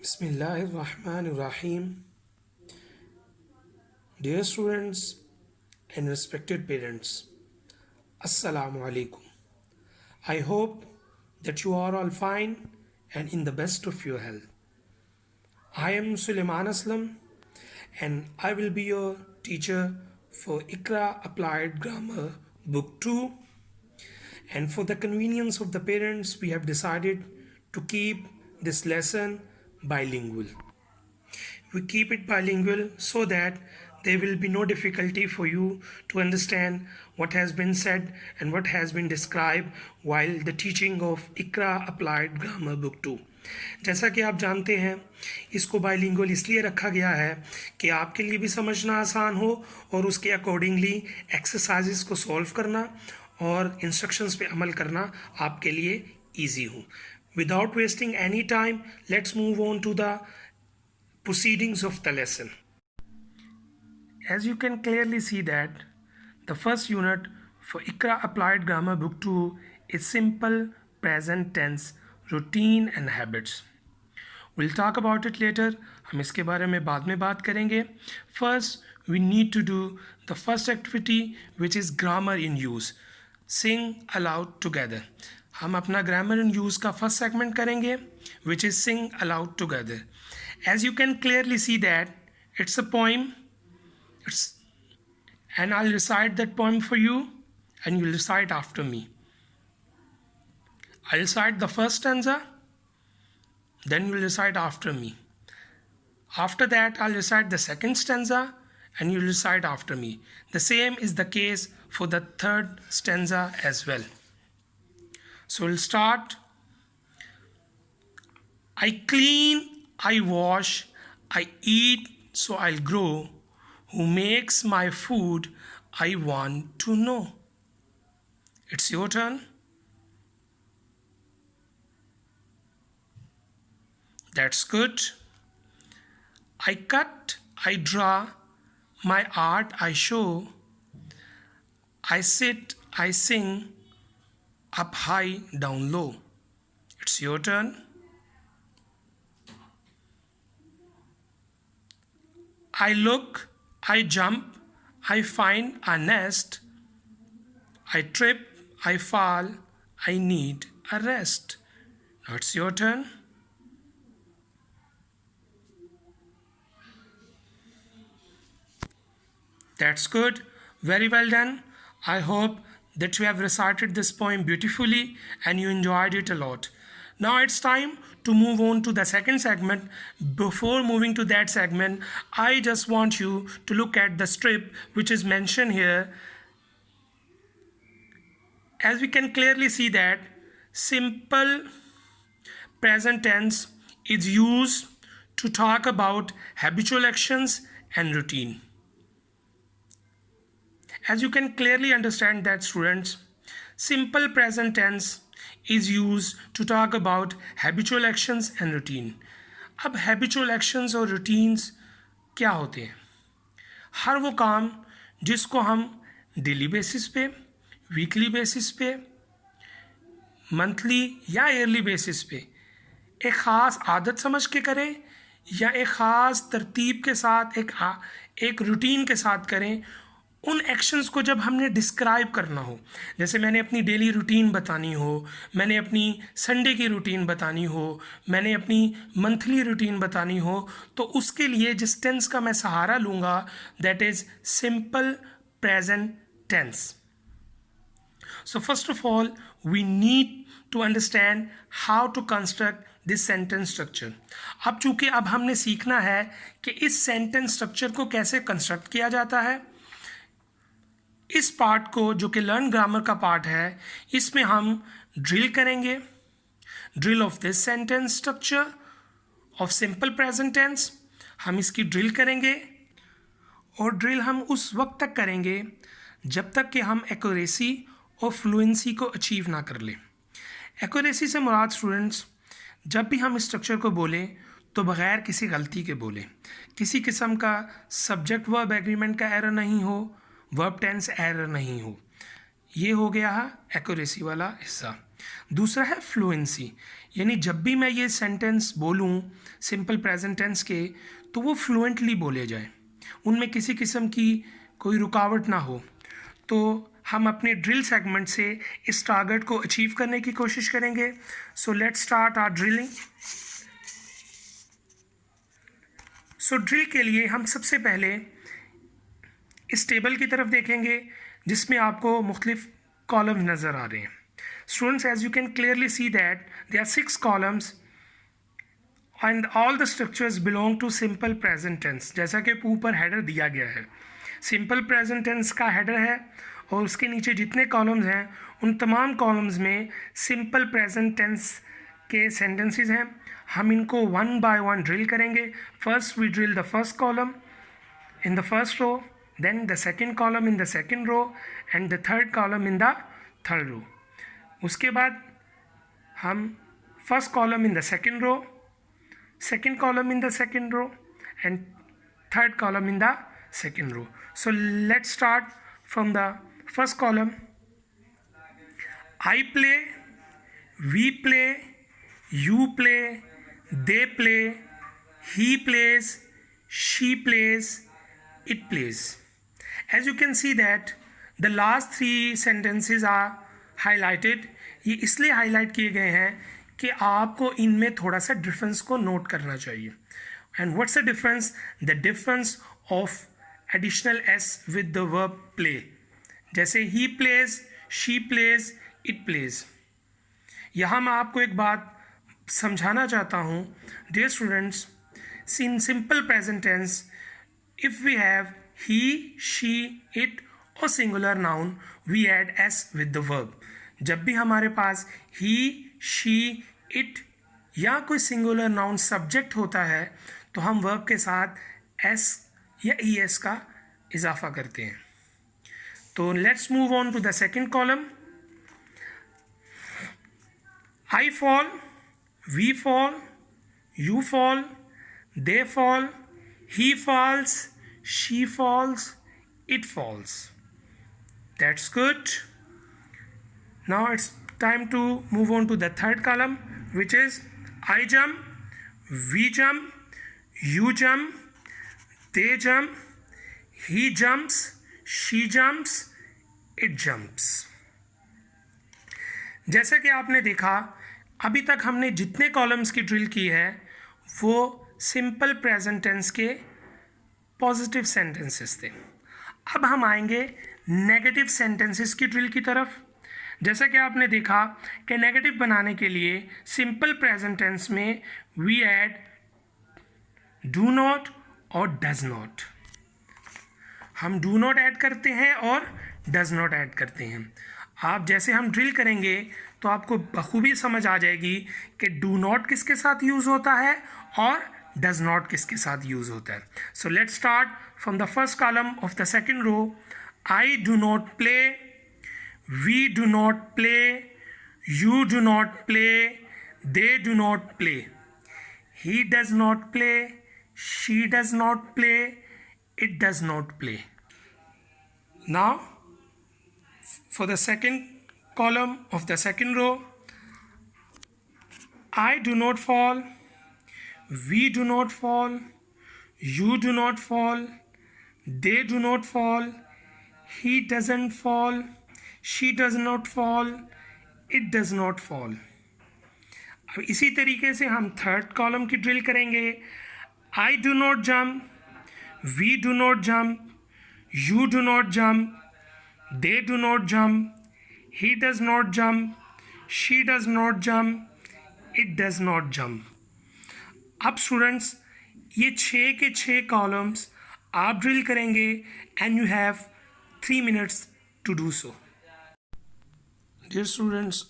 Bismillahirrahmanirrahim. Dear students and respected parents, Assalamu alaikum. I hope that you are all fine and in the best of your health. I am Suleiman Aslam and I will be your teacher for Ikra Applied Grammar Book 2. And for the convenience of the parents, we have decided to keep this lesson bilingual. We keep it bilingual so that there will be no difficulty for you to understand what has been said and what has been described while the teaching of Ikra Applied Grammar Book 2. जैसा कि आप जानते हैं, इसको bilingual इसलिए रखा गया है कि आपके लिए भी समझना आसान हो और उसके अकॉर्डिंगली एक्सरसाइजेस को सॉल्व करना और इंस्ट्रक्शंस पे अमल करना आपके लिए ईजी हो. Without wasting any time, let's move on to the proceedings of the lesson. As you can clearly see that the first unit for Ikra Applied Grammar Book 2 is simple present tense, routine and habits. We'll talk about it later. हम इसके बारे में बाद में बात करेंगे. First, we need to do the first activity which is grammar in use. Sing aloud together. हम अपना grammar in use का first segment करेंगे which is sing aloud together. As you can clearly see that it's a poem. And I'll recite that poem for you and you'll recite after me. I'll recite the first stanza, then you'll recite after me. After that, I'll recite the second stanza and you'll recite after me. The same is the case for the third stanza as well. So we'll start. I clean, I wash, I eat, so I'll grow. Who makes my food? I want to know. It's your turn. That's good. I cut, I draw, my art I show. I sit, I sing, up high, down low. It's your turn. I look, I jump, I find a nest. I trip, I fall, I need a rest. Now it's your turn. That's good. Very well done. I hope that you have recited this poem beautifully and you enjoyed it a lot. Now it's time to move on to the second segment. Before moving to that segment, I just want you to look at the strip which is mentioned here. As we can clearly see that simple present tense is used to talk about habitual actions and routine. As you can clearly understand that students, simple present tense is used to talk about habitual actions and routine. अब habitual actions और routines क्या होते हैं? हर वो काम जिसको हम daily basis पे, वीकली बेसिस पे, मंथली या ईयरली बेसिस पे एक ख़ास आदत समझ के करें या एक ख़ास तरतीब के साथ एक रूटीन के साथ करें, उन एक्शंस को जब हमने डिस्क्राइब करना हो, जैसे मैंने अपनी डेली रूटीन बतानी हो, मैंने अपनी संडे की रूटीन बतानी हो, मैंने अपनी मंथली रूटीन बतानी हो, तो उसके लिए जिस टेंस का मैं सहारा लूँगा that is simple present tense. So first of all, we need to understand how to construct this sentence structure. अब चूँकि अब हमने सीखना है कि इस सेंटेंस स्ट्रक्चर को कैसे कंस्ट्रक्ट किया जाता है, इस पार्ट को जो कि लर्न ग्रामर का पार्ट है, इसमें हम ड्रिल करेंगे. Drill of this sentence structure of simple present tense, हम इसकी ड्रिल करेंगे और ड्रिल हम उस वक्त तक करेंगे जब तक कि हम एक्यूरेसी और फ्लुएंसी को अचीव ना कर लें. एक्यूरेसी से मुराद स्टूडेंट्स, जब भी हम इस स्ट्रक्चर को बोलें तो बग़ैर किसी गलती के बोलें, किसी किस्म का सब्जेक्ट वर्ब एग्रीमेंट का एरर नहीं हो, वर्ब टेंस एरर नहीं हो. ये हो गया है एक्यूरेसी वाला हिस्सा. दूसरा है फ्लुएंसी, यानी जब भी मैं ये सेंटेंस बोलूँ सिंपल प्रेजेंट टेंस के, तो वो फ्लुएंटली बोले जाए, उनमें किसी किस्म की कोई रुकावट ना हो। तो हम अपने ड्रिल सेगमेंट से इस टारगेट को अचीव करने की कोशिश करेंगे। So let's start our drilling. So drill के लिए हम सबसे पहले इस टेबल की तरफ देखेंगे जिसमें आपको मुख्तलिफ कॉलम्स नज़र आ रहे हैं। Students, as you can clearly see that there are 6 columns and all the structures belong to simple present tense. जैसा कि ऊपर हेडर दिया गया है, सिंपल प्रेजेंट टेंस का हेडर है और उसके नीचे जितने कॉलम्स हैं उन तमाम कॉलम्स में सिंपल प्रेजेंट टेंस के सेंटेंसेस हैं। हम इनको वन बाय वन ड्रिल करेंगे। First we drill the first column in the first row, then the second column in the second row and the third column in the third row. उसके बाद हम first column in the second row, second column in the second row and third column in the second row. So let's start from the first column. I play, we play, you play, they play, he plays, she plays, it plays. As you can see that the last 3 sentences are highlighted. ये इसलिए highlight किए गए हैं कि आपको इनमें थोड़ा सा डिफरेंस को नोट करना चाहिए। And what's the difference? The difference of additional S with the verb play. जैसे ही plays, she plays, it plays. यहाँ मैं आपको एक बात समझाना चाहता हूँ। Dear students, in simple present tense, if we have he, she, it or singular noun, we add s with the verb. जब भी हमारे पास he, she, it या कोई singular noun subject होता है तो हम verb के साथ s या es का इजाफा करते हैं। तो let's move on to the second column. I fall, we fall, you fall, they fall, he falls, she falls, it falls. That's good. Now it's time to move on to the third column, which is I jump, we jump, you jump, they jump, he jumps, she jumps, it jumps. जैसा कि आपने देखा, अभी तक हमने जितने columns की drill की है वो सिंपल प्रेजेंट टेंस के पॉजिटिव सेंटेंसेस थे। अब हम आएंगे नेगेटिव सेंटेंसेस की ड्रिल की तरफ। जैसा कि आपने देखा कि नेगेटिव बनाने के लिए सिंपल प्रेजेंट टेंस में वी ऐड डू नॉट और डज नॉट। हम डू नॉट ऐड करते हैं और डज नॉट ऐड करते हैं। आप जैसे हम ड्रिल करेंगे तो आपको बखूबी समझ आ जाएगी कि डू नॉट किसके साथ यूज़ होता है और डज नॉट किसके साथ यूज़ होता है। So let's start from the first column of the second row. I do not play, we do not play, you do not play, they do not play, he does not play, she does not play, it does not play. Now for the second column of the second row, I do not fall, we do not fall, you do not fall, they do not fall, he doesn't fall, she does not fall, it does not fall. अब इसी तरीके से हम third column की drill करेंगे। I do not jump, we do not jump, you do not jump, they do not jump, he does not jump, she does not jump, it does not jump. अब students, ये 6 के 6 columns आप drill करेंगे and you have 3 minutes to do so. Dear students,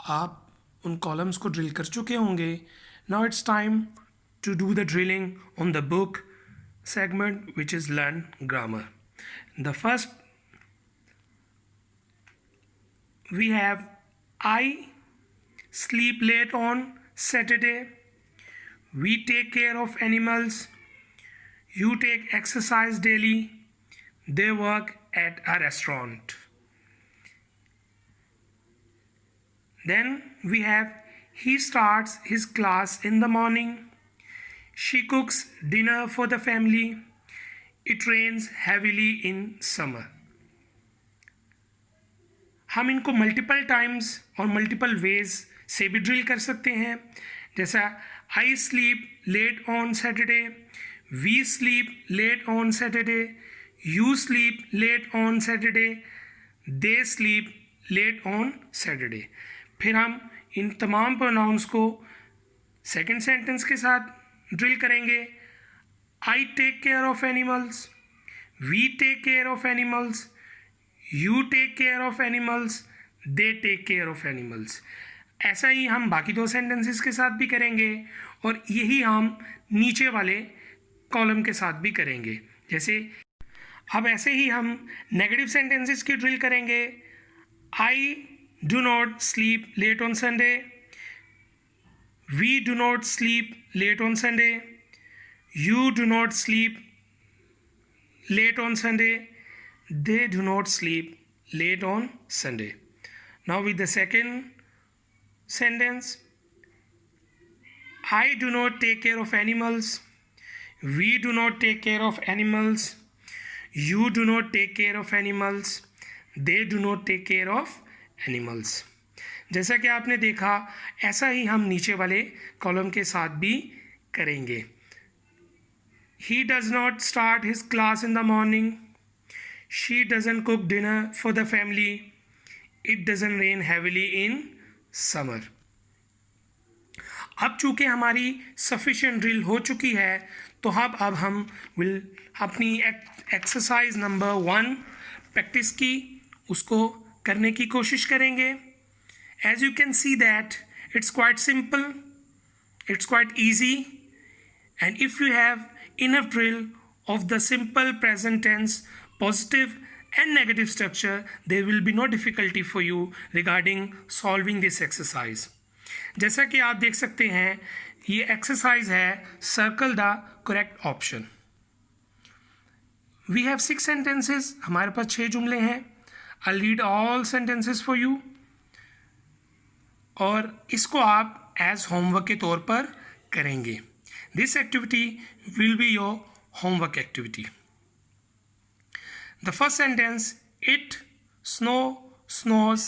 आप उन columns को drill कर चुके होंगे। Now it's time to do the drilling on the book segment which is learn grammar. The first we have I sleep late on Saturday, we take care of animals, you take exercise daily, they work at a restaurant. Then we have He starts his class in the morning. She cooks dinner for the family. It rains heavily in summer. हम इनको multiple times और multiple ways से भी drill कर सकते हैं, जैसा I sleep late on Saturday, we sleep late on Saturday, you sleep late on Saturday, they sleep late on Saturday. फिर हम इन तमाम प्रोनाउंस को सेकंड सेंटेंस के साथ ड्रिल करेंगे। I take care of animals, we take care of animals, you take care of animals, they take care of animals. ऐसा ही हम बाकी दो सेंटेंसेस के साथ भी करेंगे और यही हम नीचे वाले कॉलम के साथ भी करेंगे। जैसे अब ऐसे ही हम नेगेटिव सेंटेंसेस की ड्रिल करेंगे। I do not sleep late on Sunday, we do not sleep late on Sunday, you do not sleep late on Sunday, they do not sleep late on Sunday. Now with the second sentence, I do not take care of animals, we do not take care of animals, you do not take care of animals, they do not take care of animals. जैसा कि आपने देखा, ऐसा ही हम नीचे वाले column के साथ भी करेंगे। He does not start his class in the morning. She doesn't cook dinner for the family. It doesn't rain heavily in summer. अब चूँकि हमारी सफिशिएंट ड्रिल हो चुकी है, तो अब हम विल अपनी एक्सरसाइज नंबर 1 प्रैक्टिस की उसको करने की कोशिश करेंगे। As you can see that it's quite simple, it's quite easy, and if you have enough drill of the simple present tense, positive and negative structure, there will be no difficulty for you regarding solving this exercise. जैसा कि आप देख सकते हैं, ये exercise है circle the correct option. We have 6 sentences, हमारे पास 6 जुमले हैं। I read all sentences for you, और इसको आप एज होमवर्क के तौर पर करेंगे। This activity will be your homework activity. The first sentence, it snows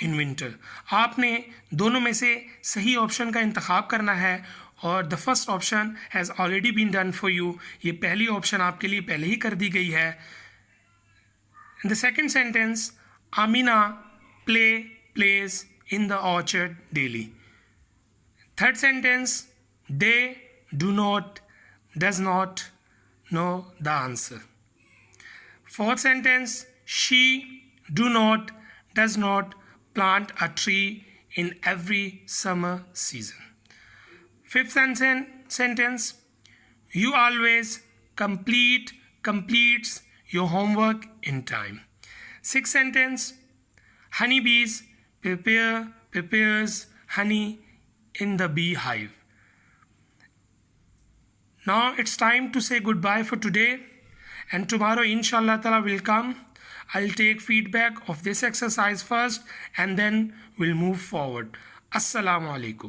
in winter. आपने दोनों में से सही ऑप्शन का इंतखाब करना है, और the first option has already been done for you. ये पहली ऑप्शन आपके लिए पहले ही कर दी गई है। In the second sentence, Amina plays in the orchard daily. Third sentence, they does not know the answer. Fourth sentence, she does not plant a tree in every summer season. Fifth sentence, you always completes your homework in time. Sixth sentence, honeybees prepares honey in the beehive. Now it's time to say goodbye for today, and tomorrow inshallah ta'ala will come. I'll take feedback of this exercise first and then we'll move forward. Assalamu alaikum.